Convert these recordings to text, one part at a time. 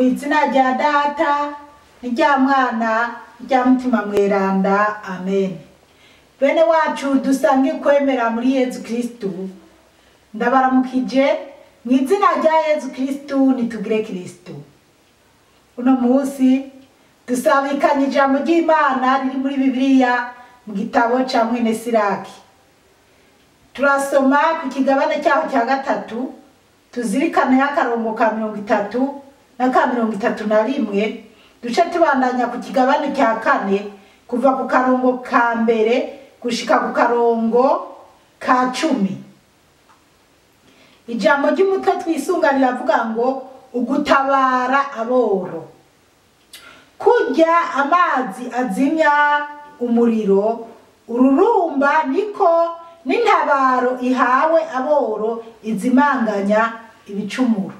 izina rya Data n'irya Mwana n'irya Mutima Mweranda, amen. Bene wacu dusange kwemera muri Yezu Kristu, ndabaramukije mu izina rya Yezu Kristu, nitugire Kristu. Uno munsi dusabikanye ijambo ry'Imana riri muri Bibiliya mu gitabo ca mwene Siraki. Turasoma ku kigabane cyaho cya gatatu, tuzirikane y'akarongo ka 30 na ka 31, duce tubandanya ku kigabane cya kane kuva ku karongo ka mbere gushika ku karongo ka 10. Ijambo ry'umutwe twisunga riravuga ngo ugutabara aboro. Kurya amazi azimya umuriro, ururumba niko n'intabaro ihawe aboro izimanganya ibicumuro.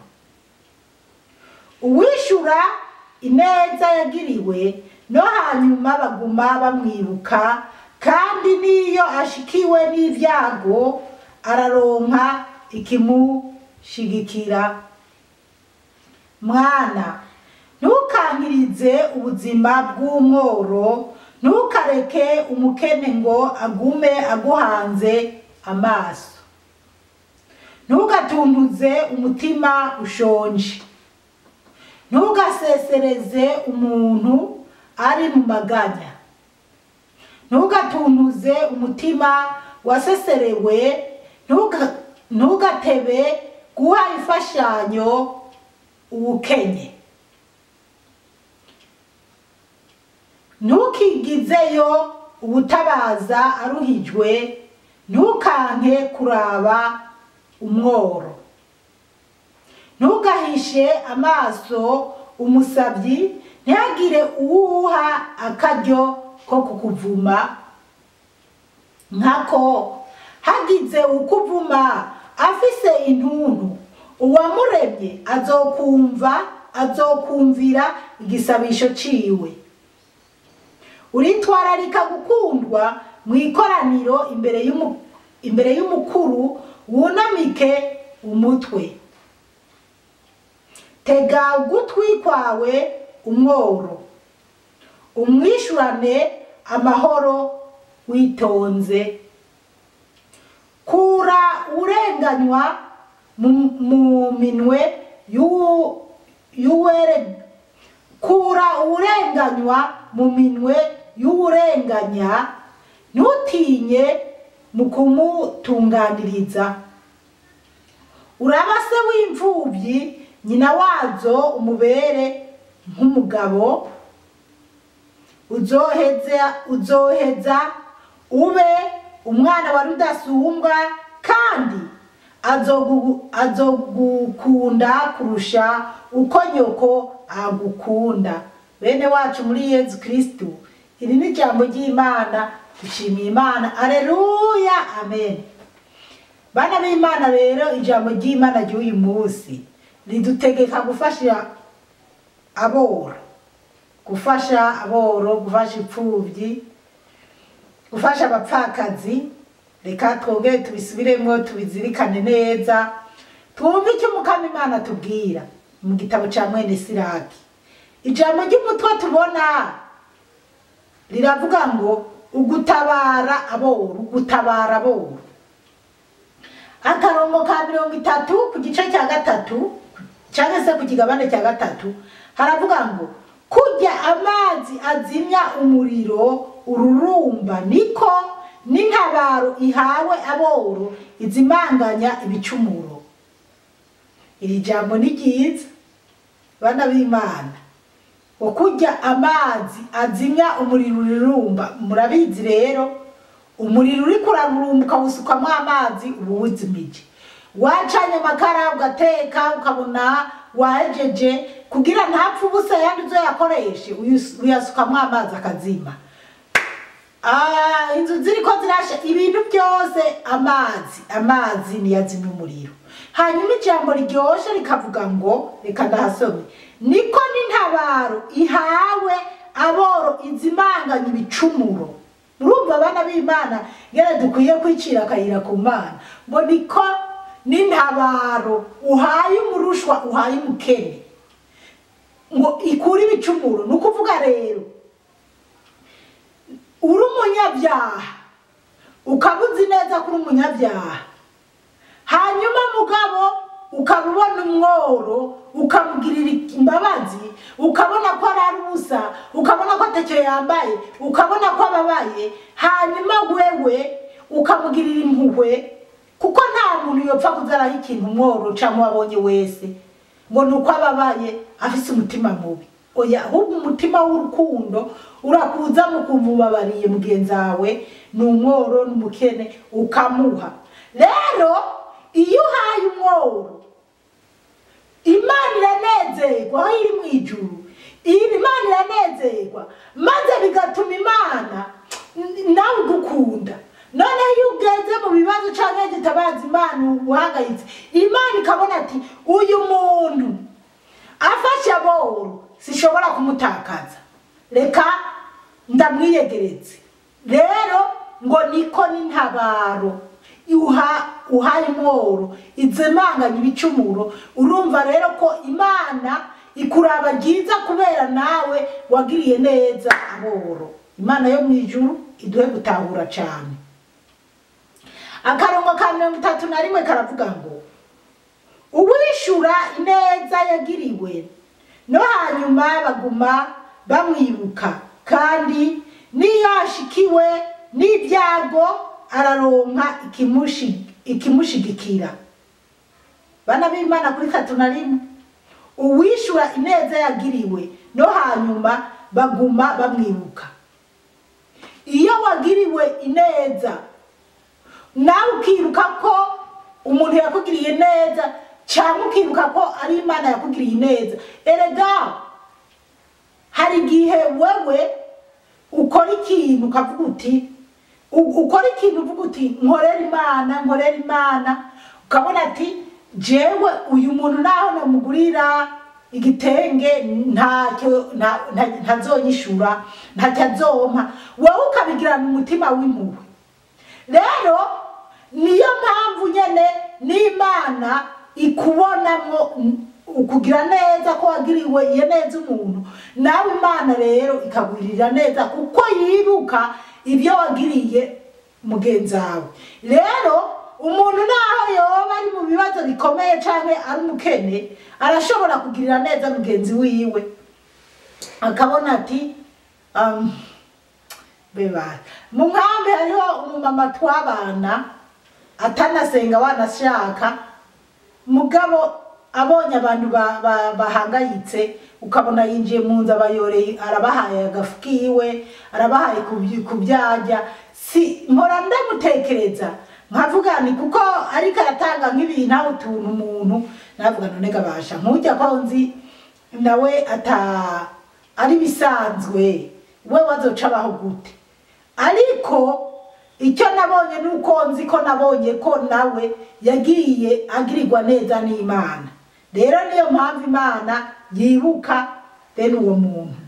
Uwishura ineza yagiriwe no hanyuma baguma bamwibuka, kandi niyo ashikiwe n'ivyago araronka ikimushigikira. Mwana, ntukankirize ubuzima bw'umworo, ntukareke umukene ngo agume aguhanze amaso. Ntugatuntuze umutima ushonje, ntugasesereze umuntu ari mu maganya. Ntugatuntuze umutima waseserewe, ntugatebe guha imfashanyo uwukenye. Ntukigizeyo ubutabaza aruhijwe, ntukanke kuraba umworo. Ntugahishe amaso umusavyi, ntihagire uwuha akaryo ko kukuvuma. Nkako hagize ukuvuma afise intuntu, uwamuremye azokumvira igisabisho ciwe. Uritwararika gukundwa mu ikoraniro imbere y'umukuru, wunamike umutwe. Tega ugutwi kwawe umworo, umwishurane amahoro witonze. Kura urenganywa mu minwe y'uwurenganya, ntutinye mu kumutunganiriza. Uraba se w'imfuvyi, nyina wazo umubere nk'umugabo. Uzoheza ube umwana wa rudasumbwa, kandi azogukunda kurusha uko nyoko agukunda. Bene wacu muri Yezu Kristu, iri ni ijambo ry'Imana, dushimiye Imana. Aleluya, amen. Bana b'Imana, rero ijambo ry'Imana ry'uyu munsi ridutegeka gufasha aboro, gufasha imfuvyi, gufasha abapfakazi. Reka twongere tubisubiremo, tubizirikane neza, twumve icyo Mukama Imana tubwira mu gitabo ca mwene Siraki. Ijambo ry'umutwe tubona riravuga ngo ugutabara aboro. Akarongo ka 30 ku gice cya gatatu, cyangwa se ku kigabane cya gatatu, haravuga ngo kurya amazi azimya umuriro, ururumba niko n'intabaro ihawe aboro izimanganya ibicumuro. Iri jambo ni ryiza bana b'Imana, kurya amazi azimya umuriro ururumba. Murabizi rero, umuriro uri kurarumbuka usukwamo amazi ubu wizimije. Wacanye amakara ugateka ukabona wahejeje, kugira ntapfe ubusa yandi uzoyakoreshe, uyasukamwo amazi akazima. Inzu ziriko zirasha, ibintu byose amazi niyazimya umuriro. Hanyuma ijambo ryoshe rikavuga ngo, reka ndahasome, niko n'intabaro ihawe aboro izimanganya ibicumuro. Murumva abana b'Imana ngere dukwiye kwicira akayira ku Mana, ngo niko n'intabaro uhaye umurushwa uhaye umukene. ngo ikure ibicumuro. Nukuvuga rero uri umunyabyaha ukabuzi neza kuri umunyabyaha, hanyuma mugabo ukabona umworo ukamugirira imbabazi, ukabona ko ari ubusa, ukabona ko atacyo yambaye, ukabona ko ababaye, hanyuma wewe ukamugirira impuhwe, kuko nta muntu yopfa kuzaraho ikintu umworo cyangwa wabonye wese ngo nuko ababaye afise umutima mubi. Oya, ahubwo umutima w'urukundo urakuza mu kumubabariye mugenzi wawe n'umworo n'umukene ukamuha. Rero iyo uhaye umworo Imana iranezerwa, aho iri mu ijuru Imana iranezerwa, maze bigatuma Imana nawe ugukunda. None iyo ugeze mu bibazo cyangwa gitabaza Imana uhangayitse, Imana ikabona ati uyu muntu afashe aboro sishobora kumutakaza, reka ndamwiyegeretse. Rero ngo niko n'intabaro uhaye umworo izemanganya ibicumuro. Urumva rero ko Imana ikuraba byiza kubera nawe wagiriye neza aboro. Imana yo mu ijuru iduhe gutahura cyane. Akarongo ka 31 karavuga ngo uwishura ineza yagiriwe no hanyuma baguma bamwibuka, kandi niyo ashikiwe n'ibyago araronka ikimushigikira. Bana b'Imana kuri 31, uwishura ineza yagiriwe no hanyuma baguma bamwibuka. Iyo wagiriwe ineza nawe ukiruka ko umuntu yakugiriye neza, cyangwa ukiruka ko ari Imana yakugiriye neza, erega hari igihe wewe ukora ikintu ukavuga uti uvuga uti nkorera Imana, ukabona ati jewe uyu muntu naho namugurira igitenge ntazonyishura, ntacyo azompa, wowe ukabigirana umutima w'impuhwe. Rero niyo mpamvu nyene n'Imana ikubonamwo ukugira neza ko wagiriwe iyo neza umuntu, nawe Imana rero ikagwirira neza kuko yibuka ibyo wagiriye mugenzi wawe. Rero umuntu naho yoba ari mu bibazo bikomeye cyane ari umukene, arashobora kugirira neza mugenzi wiwe, akabona ati beba mu nkambi hariho umumama twabana atanasenga wanashaka, mugabo abonye abantu bahangayitse, ukabona yinjiye mu nzu abayoreye, arabahaye agafukiwe, arabahaye kubyajya. Si mpora ndamutekereza nkavuga ni kuko ariko aratanga nk'ibintu aho utuntu umuntu, navuga none gabasha nkujya ko nzi nawe ari bisanzwe, we wazocabaho gute? Ariko icyo nabonye nuko nzi ko nabonye ko nawe yagiye agirirwa neza n'Imana. Rero niyo mpamvu Imana yibuka bene uwo muntu.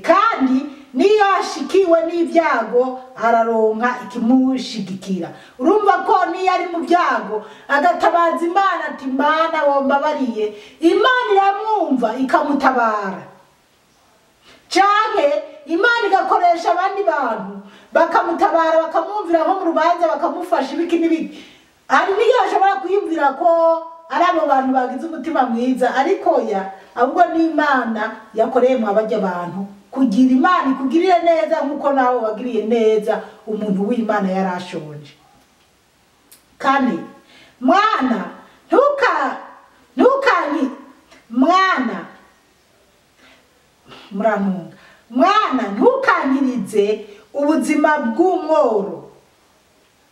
Kandi niyo ashikiwe n'ibyago araronka ikimushigikira. Urumva ko niyo ari mu byago agatabaza Imana ati Mana wombabariye, Imana iramwumva ikamutabara. Canke Imana igakoresha abandi bantu bakamutabara, bakamwumvira nko mu rubanza, bakamufasha ibiki n'ibiki. Ari niyo ashobora kwiyumvira ko ari abo bantu bagize umutima mwiza, ariko ahubwo n'Imana yakoreye mu abajya abantu kugira Imana ikugirire neza nkuko nawe wagiriye neza umuntu w'Imana yarashonje. Kandi mwana ntukangirize ubuzima bw'umworo.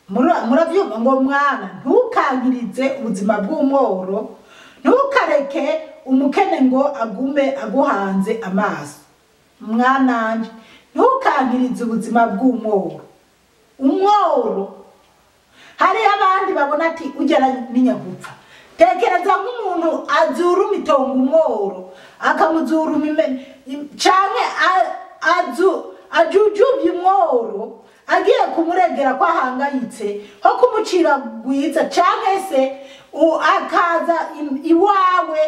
Muravyumva ngo mwana ntukangirize ubuzima bw'umworo, ntukareke umukene ngo agume aguhanze amaso. Mwananje ntukangirize ubuzima bw'umworo. Umworo hari abandi babona ati ugera n'inyagupfa. Tekereza nk'umuntu azura imitongo umworo, akamuzura canke ajujubye umworo, agiye kumuregera ko ahangayitse, ho kumucira gwiza, canke se akaza iwawe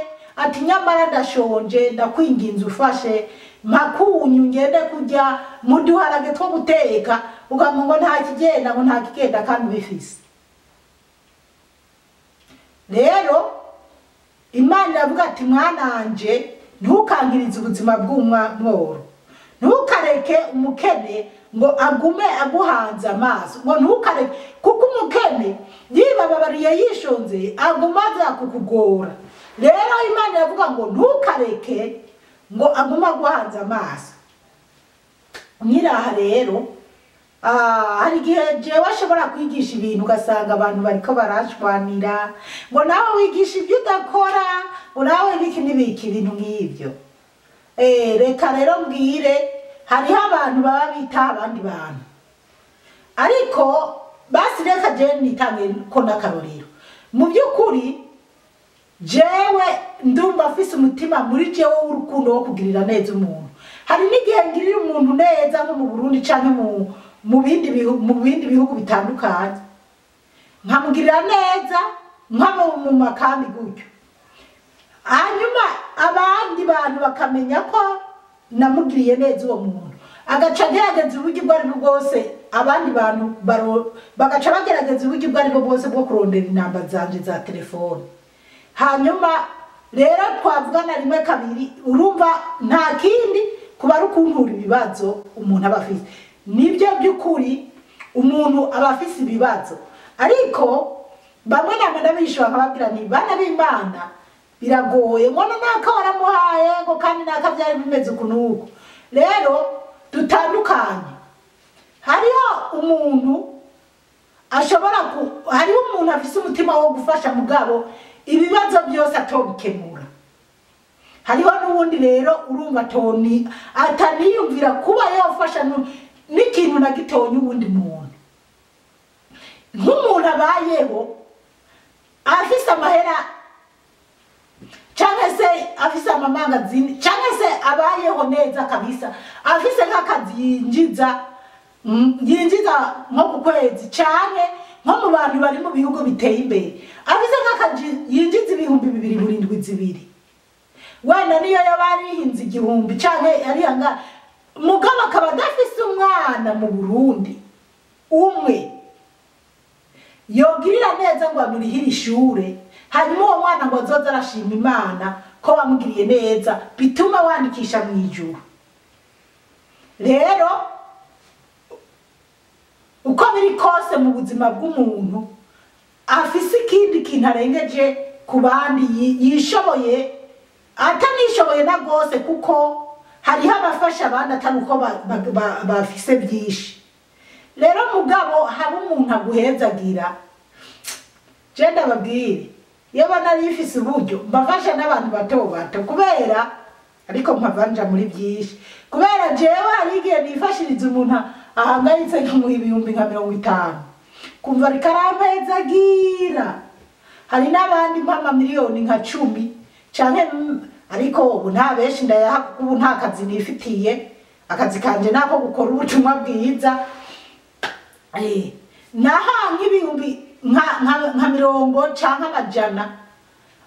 ati nyamara ndashonje ndakwinginze ufashe makunyu ngende kujya mu duharage two guteka ugamu ngo nta kigenda ngo nta kigenda kandi bifise. Rero Imana iravuga ati mwananje ntukangirize ubuzima bw'umworo, ntukareke umukene ngo agume aguhanze amaso, ngo ntukareke kuko umukene yibababariye yishonze aguma aza kukugora. Rero Imana iravuga ngo ntukareke ngo aguma aguhanze amaso. Nyiraha rero hari igihe jewe ashobora kwigisha ibintu ugasanga abantu bariko barashwanira ngo nawe wigisha ibyo udakora, ngo nawe biki n'ibiki ibintu nk'ibyo. Reka rero mbwire, hariho abantu baba bita abandi bantu, ariko basi reka jewe nitange ko n'akarorero. Mu by'ukuri jewe ndumva afise umutima muri jewe w'urukundo wo kugirira neza umuntu. Hari n'igihe ngirira umuntu neza nko mu Burundi canke mu bindi bihugu bitandukanye, nkamugirira neza nk'abo mu makambi gutyo, hanyuma abandi bantu bakamenya ko namugiriye neza uwo muntu, agaca agerageza uburyo bwo aribwo bwose, abandi bantu bagaca bagerageza uburyo bwo aribwo bwose bwo kurondera inamba zanje za telefone. Hanyuma rero twavugana rimwe kabiri, urumva nta kindi kuba ari ukuntura ibibazo umuntu aba afise. Nibyo by'ukuri umuntu aba afise ibibazo, ariko bamwe namwe ndabishobora nkababwira nti bana b'Imana biragoye ngo naka waramuhaye ngo kandi naka byari bimeze ukunuko. Rero dutandukanye, hariho umuntu afise umutima wo gufasha mugabo ibibazo byose atobikemura. Hariho n'ubundi rero urumva ataniyumvira kuba yofasha n'ikintu na gitonya ubundi muntu. Nk'umuntu abayeho afise amahera canke se afise amamangazini canke se abayeho neza kabisa, afise nk'akazi yinjiza nko ku kwezi canke nko mu bantu bari mu bihugu biteye imbere, afise nk'akazi yinjiza 2,700, wenda niyo yabari yihinze 1,000 canke ari anga mugabo akaba adafise umwana mu Burundi umwe yogirira neza ngo amurihire ishure, hanyuma uwo mwana ngo azoza arashima Imana ko wamugiriye neza, bituma wandikisha mu ijuru. Rero uko biri kose mu buzima bw'umuntu afise ikindi kintu arengeje ku bandi yishoboye, atanishoboye na gose, kuko hariho abafasha abandi atari uko bafise byinshi. Rero mugabo haba umuntu aguhezagira, je ndababwire iyo nari ifise uburyo mbafasha n'abantu bato bato, kubera ariko mpavanja muri byinshi, kubera jewe hari igihe nifashiriza umuntu ahangayitse mu 50,000 kumva rikarampezagira. Hari n'abandi mpama miliyoni nka 10 canke, ariko ubu nta benshi ndayaha kuko ubu nta kazi nifitiye, akazi kanje nako gukora ubutumwa bwiza. Naha nk'ibihumbi nka 50 canke 100,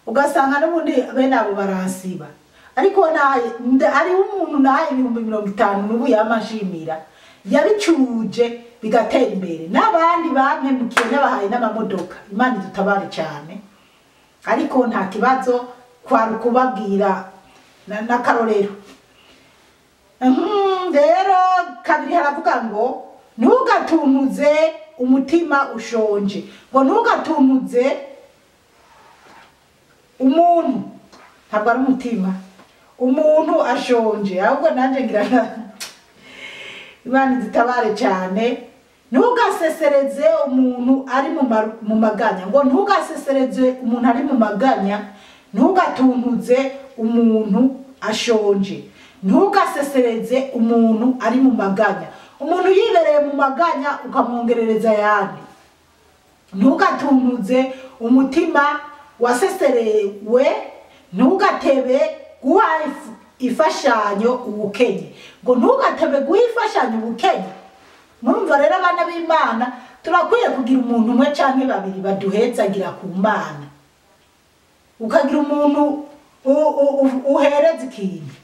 ugasanga n'ubundi bene abo baransiba, ariko ari umuntu nahaye 50,000 n'ubu yamashimira yabicuruje bigatera imbere. N'abandi bampemukiye n'abahaye n'amamodoka, Imana idutabare cyane, ariko nta kibazo kwari kubabwira n'akarorero. Rero kabiri haravuga ngo ntugatuntuze umutima ushonje, ngo ntugatuntuze umuntu, ntabwo ari umutima, umuntu ashonje. Ahubwo nanje ngira Imana idutabare cyane. Ntugasesereze umuntu ari mu maganya, ngo ntugasesereze umuntu ari mu maganya, ntugatuntuze umuntu ashonje, ntugasesereze umuntu ari mu maganya. Umuntu yibereye mu maganya ukamwongerereza yandi. Ntugatuntuze umutima waseserewe, ntugatebe guha ifashanyo ubukenye, ngo ntugatebe guha ifashanyo ubukenye. Murumva rero abana b'Imana turakwiye kugira umuntu umwe canke babiri baduhezagira ku Mana. Ukagira umuntu uhereze ikintu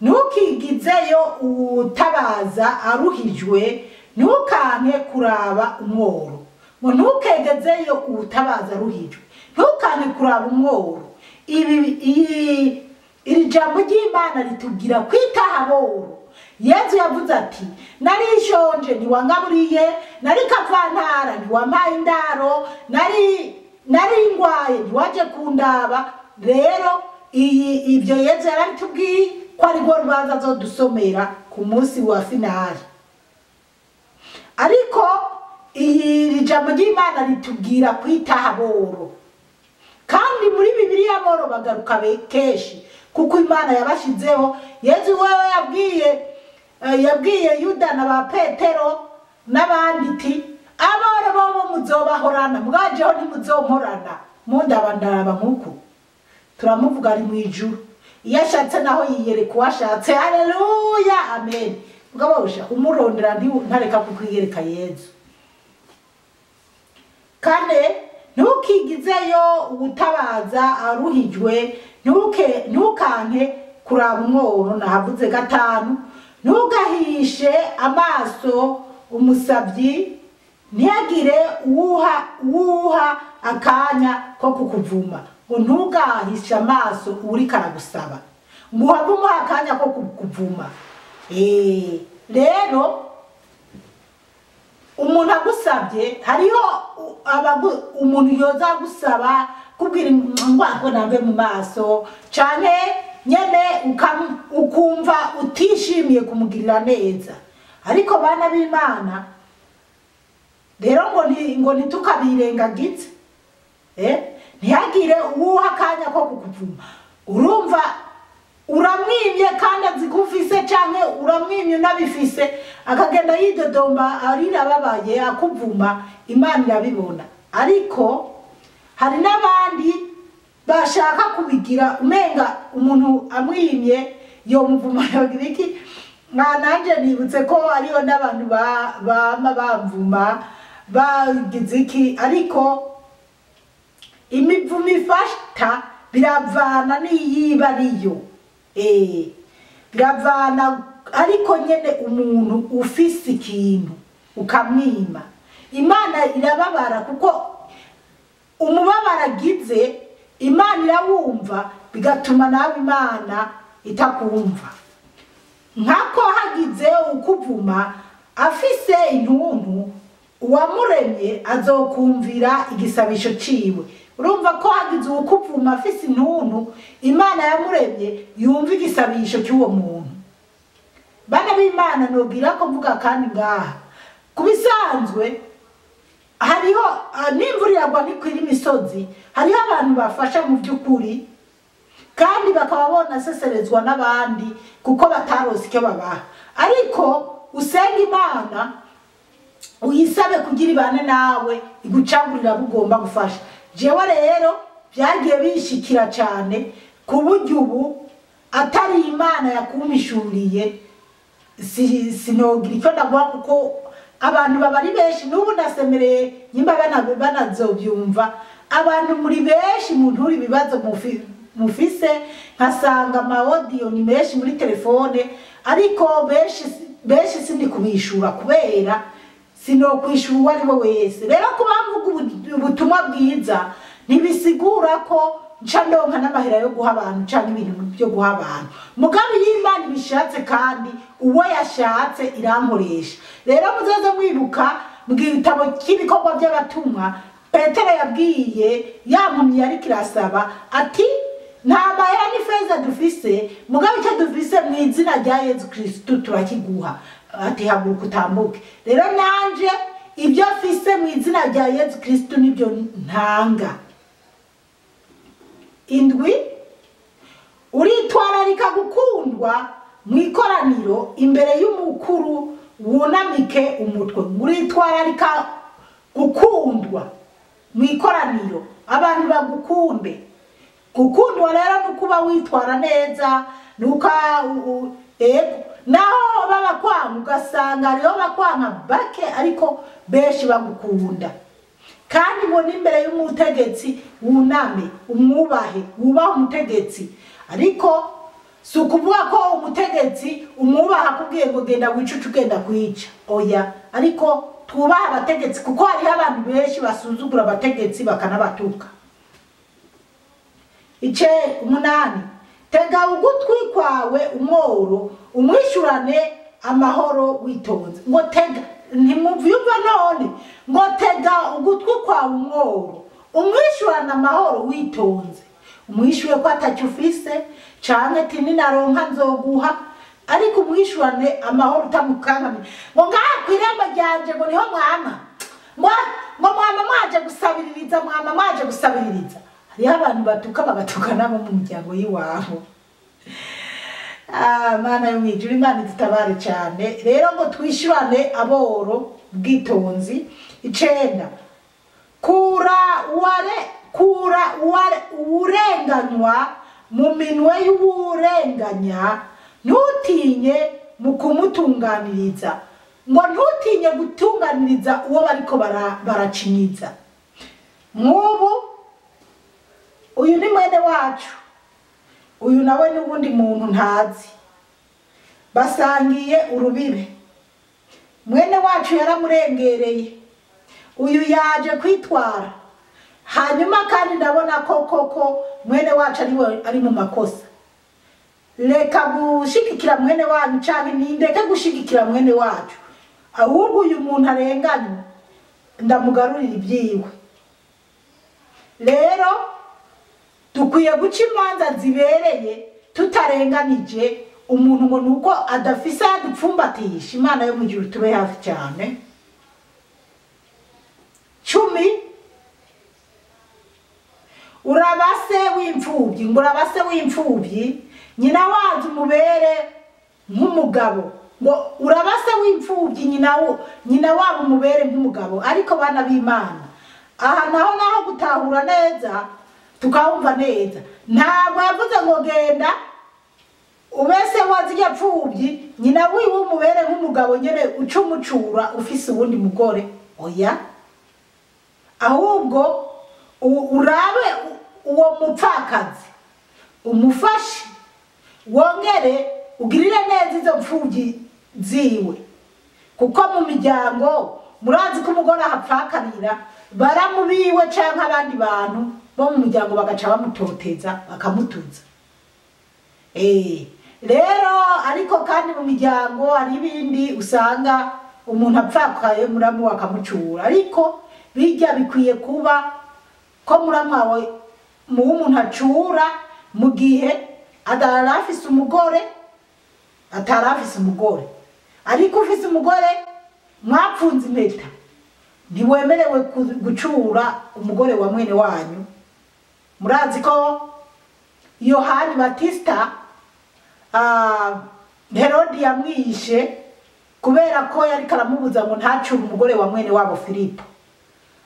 ntukigizeyo utabaza aruhijwe, ntukanke kuraba umworo. Ngo ntukegezeyo utabaza aruhijwe, ntukanke kuraba umworo. Iri jambo ry'Imana ritubwira kwitaha aboro. Yesu yavuze ati narishonje ntiwangaburiye, nari kavantara ntiwampaye indaro, nari ngwaye ntiwaje kundaba. Rero ibyo Yesu yaratubwiye ko ari rwo rubanza azodusomera ku munsi wa finali. Ariko iri jambo ry'Imana ritubwira kwitaha aboro, kandi muri Bibiliya aboro bagaruka kenshi kuko Imana yabashizeho. Yesu wewe yabwiye Yuda na ba Petero n'abandi iti aboro bobo muzobahorana, mwajeho ntimuzomporana mundabandaba nkuko turamuvuga ari mu ijuru. Iyo ashatse naho yiyereka uwashatse. Haleluya, amen. Mugabosha umurondera ntareka kukwiyereka Yesu. Kane, ntukigizeyo ubutabaza aruhijwe, ntukanke kuraba umworo. Nahavuze gatanu, ntugahishe amaso umusabyi, ntihagire uwuha akanya ko kukuvuma. Ngo ntugahishe amaso uri karagusaba, ngo uhave umuha akanya ko kukuvuma. Rero umuntu agusabye, hariho umuntu yoza gusaba kubwira ngo nambe mu maso cyane nyene ukumva utishimiye kumugirira neza. Ariko bana b'Imana rero ngo ntitukabirengagize, ntihagire uwuha akanya ko kukuvuma. Urumva uramwimye kandi azigufise canke uramwimye unabifise, akagenda yidodomba arirababaye akuvuma, Imana irabibona. Ariko hari n'abandi bashaka kubigira umenga umuntu amwimye yo muvuma yogira iki. Nanje nibutse ko ariyo n'abantu bama bamvuma bagize iki. Ariko imivumo ifata biravana niyiba ariyo, biravana. Ariko nyene umuntu ufise ikintu ukamwima, Imana irababara kuko umubabara agize Imana irawumva, bigatuma nawe Imana itakumva. Nkako hagize ukuvuma afise intuntu, uwamuremye azokumvira igisabisho ciwe. Urumva ko hagize ukuvuma afise intuntu, Imana yamuremye yumva igisabisho cy'uwo muntu. Bana b'Imana nogira ko mvuga kandi ngaha kubisanzwe hariho n'imvura iragwa ntikwira imisozi. Hariho abantu bafasha mu by'ukuri kandi bakaba bonaseserezwa n'abandi kuko batarose icyo babaha. Ariko usenga Imana uyisabe kugira ibane nawe, igucangurira bugomba gufasha. Jewe rero byagiye bishikira cyane ku buryo ubu atari Imana yakumishuriye sinogira icyo ndaguha, kuko abantu babari benshi. N'ubu ndasemereye nyimba banazobyumva, abantu muri benshi muntu ibibazo mufise, nkasanga amaudio ni menshi muri telefone, ariko benshi sindi kubishura kubera sinokwishura uwo ari we wese. Rero kuba mvuga ubutumwa bwiza ntibisigura ko nca ndonka n'amahera yo guha abantu cyangwa ibintu byo guha abantu. Mugabe y'Imana ibishatse kandi uwo yashatse irankoresha. Rero muzaze mwibuka mu gitabo cy'ibikorwa by'abatumwa, Petero yabwiye yampumye ariko irasaba ati nta mahera n'ifeza dufise, mugabe icyo dufise mu izina rya Yesu Kristo turakiguha. Ati haguruka utambuke. Rero nanje ibyo afise mu izina rya Yesu Kristo nibyo ntanga. Indwi, uritwararika gukundwa mu ikoraniro imbere y'umukuru wunamike umutwe. Uritwararika gukundwa mu ikoraniro, abantu bagukunde. Gukundwa rero nukuba witwara neza, nuka naho baba kwanga ugasanga ariho bakwanga bake ariko benshi bagukunda. kandi ngo n'imbere y'umutegetsi wuname umwubahe wubaha umutegetsi. Ariko si ukuvuga ko umutegetsi umwubaha akubwiye ngo genda wicuce ugenda kwica, oya. Ariko twubaha abategetsi kuko hariho abantu benshi basuzugura abategetsi bakanabatuka. 8 tega ugutwi kwawe umworo umwishurane amahoro witonze. Ngo tega ntimuvyumva none, ngo tega ugutwi kwawe umworo umwishurane amahoro witonze. Umwishuye ko atacyo ufise canke ati ninaronka nzoguha, ariko umwishurane amahoro utamukankamye. Ngo ngaha kw'irembo ryanje ngo niho mwama ngo mwama mwaje gusabiririza, mwama mwaje gusabiririza. Hariho abantu batuka bagatuka nabo mu muryango y'iwabo. Mana yo mwijuru, Imana idutabare cyane. Rero ngo twishurane aboro bwitonzi. 9 kura urenganywa mu minwe y'uburenganya, ntutinye mu kumutunganiriza. Ngo ntutinye gutunganiriza uwo bariko baracinyiza. Nk'ubu uyu ni mwene wacu, uyu nawe n'ubundi muntu ntazi, basangiye urubibe. Mwene wacu yaramurengereye, uyu yaje kwitwara, hanyuma kandi ndabona koko mwene wacu ari mu makosa. Reka gushigikira mwene wanyu canke nindeke gushigikira mwene wacu, ahubwo uyu muntu arenganywe ndamugarurira ibyiwe. Rero dukwiye guca imanza zibereye tutarenganije umuntu ngo nuko adafise adupfumbatisha. Imana yo mwijuru tube hafi cyane. 10 urabase w'imfubyi. Ngo urabase w'imfubyi nyina wacu umubere nk'umugabo. Ngo urabase w'imfubyi nyina wabo umubere nk'umugabo. Ariko bana b'Imana, aha naho gutahura neza tukawumva neza. Ntabwo yavuze ngo genda ubese wazijya pfubyi nyina wiwe umubere nk'umugabo nyene ucumucura ufise ubundi mugore, oya. Ahubwo urabe uwo mupfakazi umufashe, wongere ugirire neza izo pfubyi ziwe, kuko mu miryango murazi ko umugore ahapfakarira baramubiwe canke abandi bantu bo mu muryango bagaca bamutoteza bakamutuza. Rero ariko kandi mu miryango hari ibindi usanga umuntu apfakaye muramu wakamucura, ariko bijya bikwiye kuba ko muramu wawe mu umuntu acura mu gihe atarafise umugore, ariko ufise umugore mwapfunze impeta, ntiwemerewe gucura umugore wa mwene wanyu. Murazi ko Yohani Batista Herodi yamwishe kubera ko yari karamubuza ngo ntacure umugore wa mwene wabo Filipo.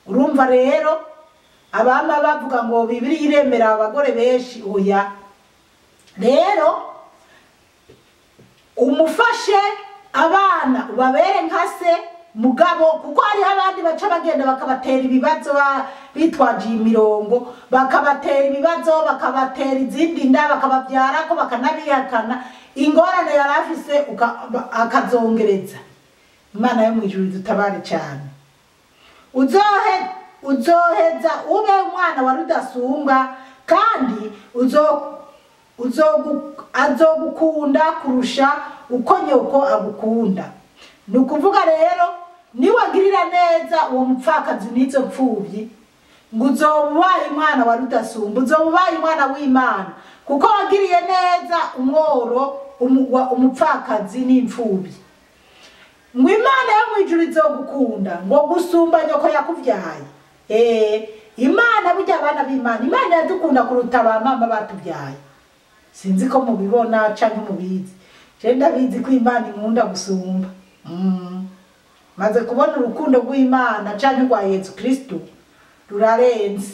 Urumva rero abama bavuga ngo Bibiliya iremera abagore benshi, oya. Rero umufashe abana ubabere nkase mugabo, kuko hari abandi baca bagenda bakabatera ibibazo bitwaje imirongo, bakabatera ibibazo, bakabatera izindi nda, bakababyara ko bakanabihakana, ingorane yarafise akazongereza. Imana yo mwijuru dutabare cyane. Uzoheza ube umwana wa rudasumbwa, kandi azogukunda kurusha uko nyoko agukunda. Nukuvuga rero niwagirira neza uwo mupfakazi n'izo pfubyi, ngo uzobubaye umwana wa rudasumbwa, uzobubaye umwana w'Imana, kuko wagiriye neza umworo umupfakazi n'imfubyi. Ngo Imana yo mwijuru izogukunda ngo gusumba nyoko yakuvyaye. Imana burya abana b'Imana, Imana yadukunda kuruta ba mama batubyaye. Sinzi ko mubibona canke mubizi. Je ndabizi ko Imana inkunda gusumba. Maze kubona urukundo rw'Imana canke rwa Yesu Kristo rurarenze.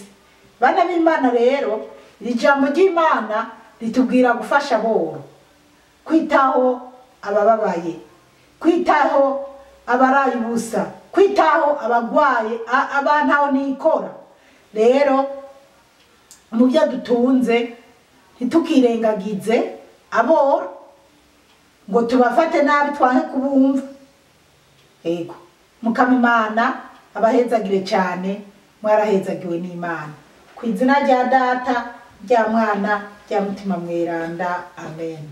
Bana b'Imana rero, ijambo ry'Imana ritubwira gufasha boro, kwitaho abababaye, kwitaho abaraye ubusa, kwitaho abagwaye abantu aho nikora. Rero mu byo dutunze ntitukirengagize abora ngo tubafate nabi twanke kubumva. Ego Mukama Imana abahezagire cyane, mwarahezagiwe n'Imana. Ku izina rya Data, rya Mwana, rya Mutima Mweranda. Amen.